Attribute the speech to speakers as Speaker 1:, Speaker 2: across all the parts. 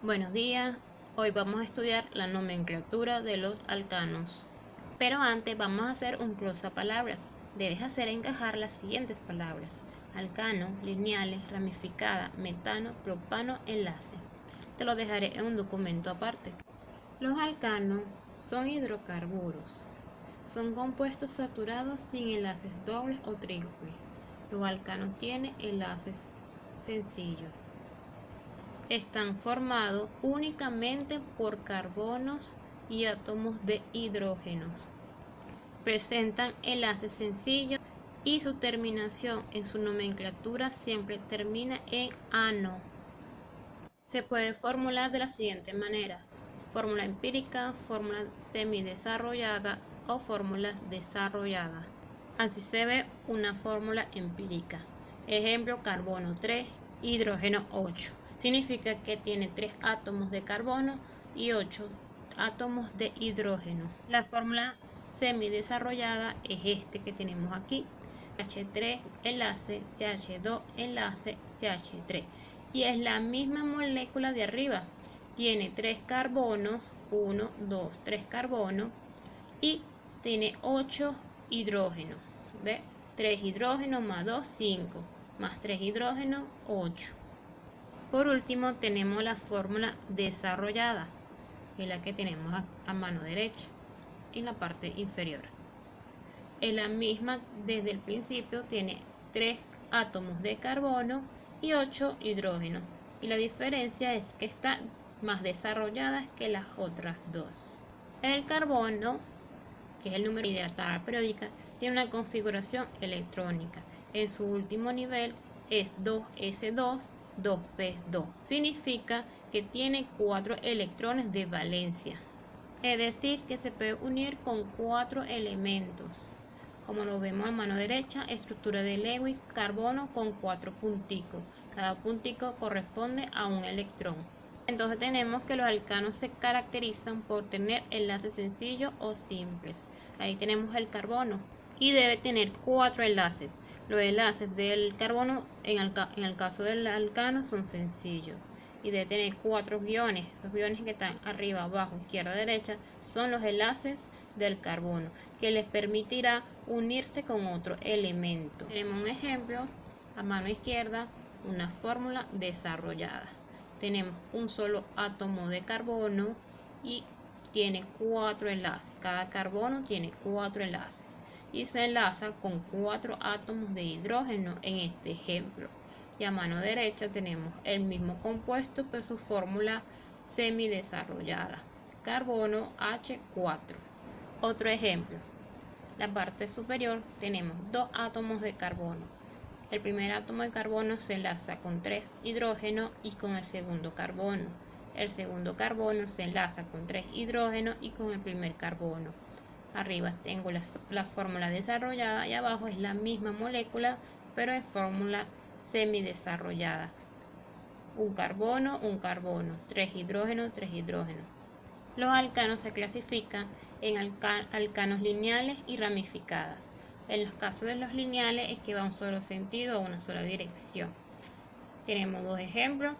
Speaker 1: Buenos días, hoy vamos a estudiar la nomenclatura de los alcanos. Pero antes vamos a hacer un cruzapalabras. Debes hacer encajar las siguientes palabras: alcano, lineales, ramificada, metano, propano, enlace. Te lo dejaré en un documento aparte. Los alcanos son hidrocarburos. Son compuestos saturados sin enlaces dobles o triples. Los alcanos tienen enlaces sencillos. Están formados únicamente por carbonos y átomos de hidrógenos. Presentan enlaces sencillos y su terminación en su nomenclatura siempre termina en ano. Se puede formular de la siguiente manera: fórmula empírica, fórmula semidesarrollada o fórmula desarrollada. Así se ve una fórmula empírica. Ejemplo: carbono 3, hidrógeno 8. Significa que tiene 3 átomos de carbono y 8 átomos de hidrógeno. La fórmula semidesarrollada es este que tenemos aquí: CH3 enlace, CH2 enlace, CH3. Y es la misma molécula de arriba. Tiene 3 carbonos, 1, 2, 3 carbonos, y tiene 8 hidrógenos. ¿Ve? 3 hidrógenos más 2, 5, más 3 hidrógenos, 8. Por último tenemos la fórmula desarrollada, que es la que tenemos a mano derecha, en la parte inferior. Es la misma desde el principio, tiene 3 átomos de carbono y 8 hidrógenos. Y la diferencia es que está más desarrollada que las otras dos. El carbono, que es el número de la tabla periódica, tiene una configuración electrónica. En su último nivel es 2s2, 2p2. Significa que tiene 4 electrones de valencia. Es decir, que se puede unir con 4 elementos. Como lo vemos a mano derecha, estructura de Lewis, carbono con 4 punticos. Cada puntico corresponde a un electrón. Entonces tenemos que los alcanos se caracterizan por tener enlaces sencillos o simples. Ahí tenemos el carbono y debe tener 4 enlaces. Los enlaces del carbono en el caso del alcano son sencillos y debe tener 4 guiones. Esos guiones que están arriba, abajo, izquierda, derecha son los enlaces del carbono, que les permitirá unirse con otro elemento. Tenemos un ejemplo a mano izquierda, una fórmula desarrollada. Tenemos un solo átomo de carbono y tiene 4 enlaces. Cada carbono tiene 4 enlaces y se enlaza con 4 átomos de hidrógeno en este ejemplo. Y a mano derecha tenemos el mismo compuesto, pero su fórmula semidesarrollada: carbono H4. Otro ejemplo, la parte superior tenemos 2 átomos de carbono. El primer átomo de carbono se enlaza con 3 hidrógenos y con el segundo carbono. El segundo carbono se enlaza con 3 hidrógenos y con el primer carbono. Arriba tengo la fórmula desarrollada y abajo es la misma molécula, pero en fórmula semidesarrollada. Un carbono, 3 hidrógenos, 3 hidrógenos. Los alcanos se clasifican en alcanos lineales y ramificadas. En los casos de los lineales es que va un solo sentido o una sola dirección. Tenemos dos ejemplos: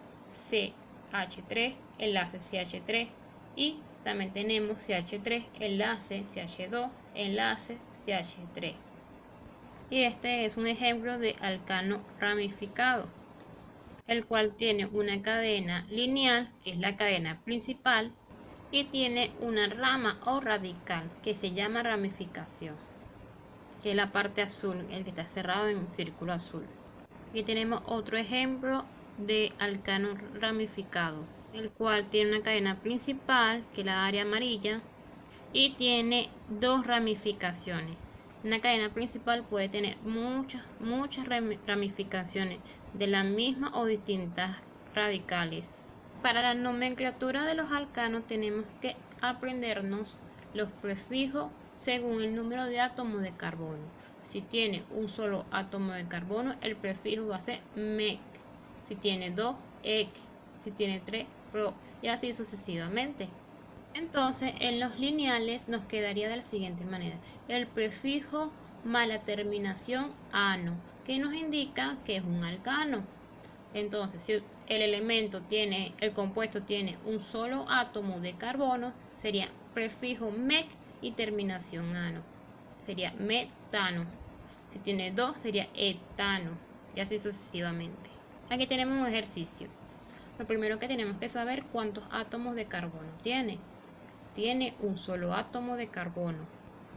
Speaker 1: CH3 enlace CH3 y también tenemos CH3 enlace CH2 enlace CH3. Y este es un ejemplo de alcano ramificado, el cual tiene una cadena lineal, que es la cadena principal, y tiene una rama o radical, que se llama ramificación, que es la parte azul, el que está cerrado en círculo azul. Aquí tenemos otro ejemplo de alcano ramificado, el cual tiene una cadena principal, que es la área amarilla, y tiene 2 ramificaciones. Una cadena principal puede tener muchas ramificaciones de la misma o distintas radicales. Para la nomenclatura de los alcanos tenemos que aprendernos los prefijos según el número de átomos de carbono. Si tiene un solo átomo de carbono, el prefijo va a ser mec. Si tiene 2, ec. Si tiene 3, pro. Y así sucesivamente. Entonces, en los lineales nos quedaría de la siguiente manera: el prefijo más la terminación ano, que nos indica que es un alcano. Entonces, si el compuesto tiene un solo átomo de carbono, sería prefijo mec y terminación ano. Sería metano. Si tiene 2, sería etano. Y así sucesivamente. Aquí tenemos un ejercicio. Lo primero que tenemos que saber cuántos átomos de carbono tiene. Tiene un solo átomo de carbono.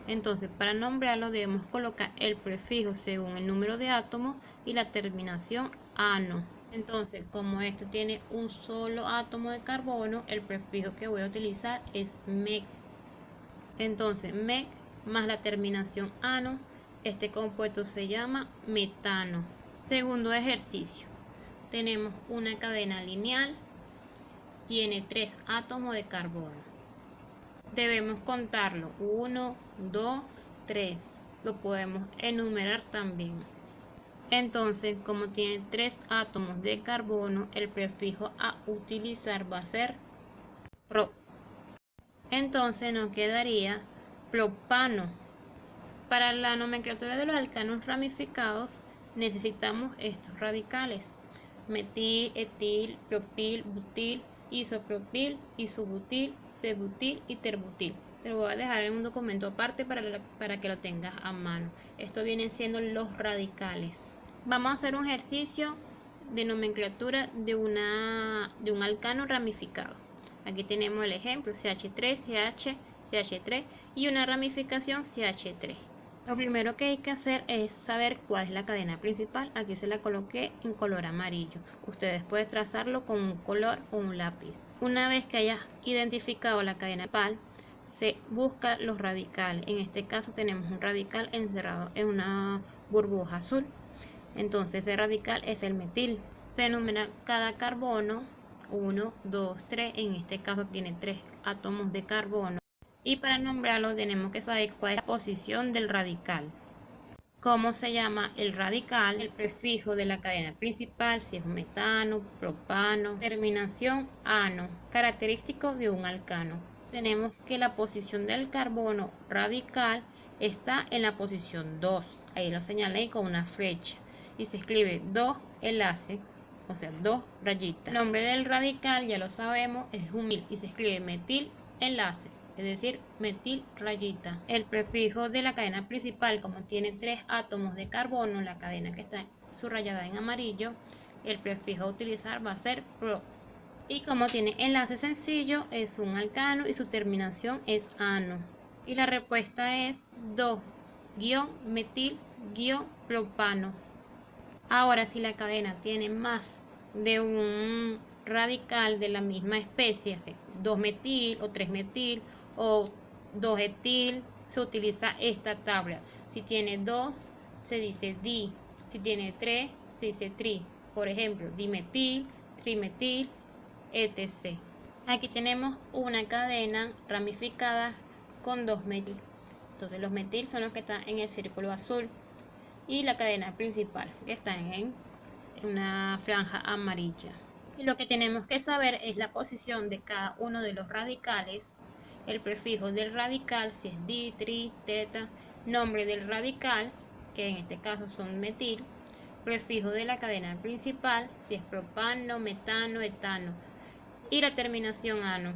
Speaker 1: Entonces, para nombrarlo debemos colocar el prefijo según el número de átomos y la terminación ano. Entonces, como este tiene un solo átomo de carbono, el prefijo que voy a utilizar es mec. Entonces, mec más la terminación ano, este compuesto se llama metano. Segundo ejercicio. Tenemos una cadena lineal, tiene 3 átomos de carbono. Debemos contarlo, 1, 2, 3. Lo podemos enumerar también. Entonces, como tiene 3 átomos de carbono, el prefijo a utilizar va a ser pro. Entonces nos quedaría propano. Para la nomenclatura de los alcanos ramificados necesitamos estos radicales: metil, etil, propil, butil, isopropil, isobutil, C-butil y terbutil. Te lo voy a dejar en un documento aparte para que lo tengas a mano. Estos vienen siendo los radicales. Vamos a hacer un ejercicio de nomenclatura de un alcano ramificado. Aquí tenemos el ejemplo: CH3, CH, CH3 y una ramificación CH3. Lo primero que hay que hacer es saber cuál es la cadena principal. Aquí se la coloqué en color amarillo. Ustedes pueden trazarlo con un color o un lápiz. Una vez que hayas identificado la cadena principal, se busca los radicales. En este caso tenemos un radical encerrado en una burbuja azul. Entonces ese radical es el metil. Se enumera cada carbono: 1, 2, 3. En este caso tiene 3 átomos de carbono. Y para nombrarlo tenemos que saber cuál es la posición del radical. ¿Cómo se llama el radical? El prefijo de la cadena principal, si es metano, propano, terminación ano, característico de un alcano. Tenemos que la posición del carbono radical está en la posición 2. Ahí lo señalé con una flecha. Y se escribe 2 enlace, o sea, 2 rayitas. El nombre del radical, ya lo sabemos, es un metil y se escribe metil enlace, es decir, metil rayita. El prefijo de la cadena principal, como tiene 3 átomos de carbono, la cadena que está subrayada en amarillo, el prefijo a utilizar va a ser pro. Y como tiene enlace sencillo, es un alcano y su terminación es ano. Y la respuesta es 2-metil-propano. Ahora, si la cadena tiene más de un radical de la misma especie, 2-metil o 3-metil o 2-etil, se utiliza esta tabla. Si tiene 2, se dice di. Si tiene 3, se dice tri. Por ejemplo, dimetil, trimetil, etc. Aquí tenemos una cadena ramificada con 2 metil. Entonces los metil son los que están en el círculo azul y la cadena principal que está en una franja amarilla. Y lo que tenemos que saber es la posición de cada uno de los radicales, el prefijo del radical, si es di, tri, teta, nombre del radical, que en este caso son metil, prefijo de la cadena principal, si es propano, metano, etano, y la terminación ano.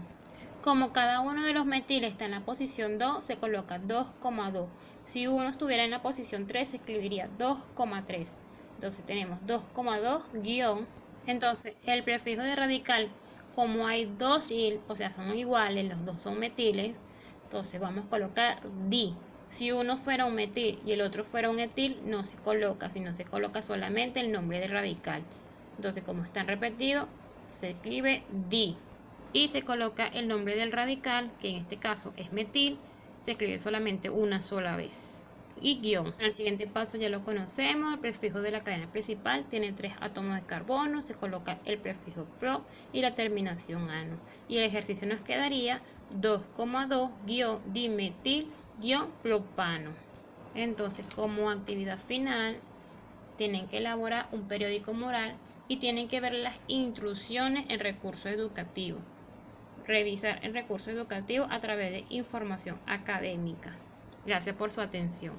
Speaker 1: Como cada uno de los metiles está en la posición 2, se coloca 2,2. Si uno estuviera en la posición 3, se escribiría 2,3. Entonces tenemos 2,2 guión. Entonces el prefijo de radical, como hay dos, o sea, son iguales, los dos son metiles, entonces vamos a colocar di. Si uno fuera un metil y el otro fuera un etil, no se coloca, sino se coloca solamente el nombre del radical. Entonces, como están repetidos, se escribe di. Y se coloca el nombre del radical, que en este caso es metil, se escribe solamente una sola vez. Y guión. En el siguiente paso ya lo conocemos: el prefijo de la cadena principal tiene 3 átomos de carbono, se coloca el prefijo pro y la terminación ano. Y el ejercicio nos quedaría 2,2-dimetil-propano. Entonces, como actividad final, tienen que elaborar un periódico moral y tienen que ver las instrucciones en recurso educativo. Revisar el recurso educativo a través de información académica. Gracias por su atención.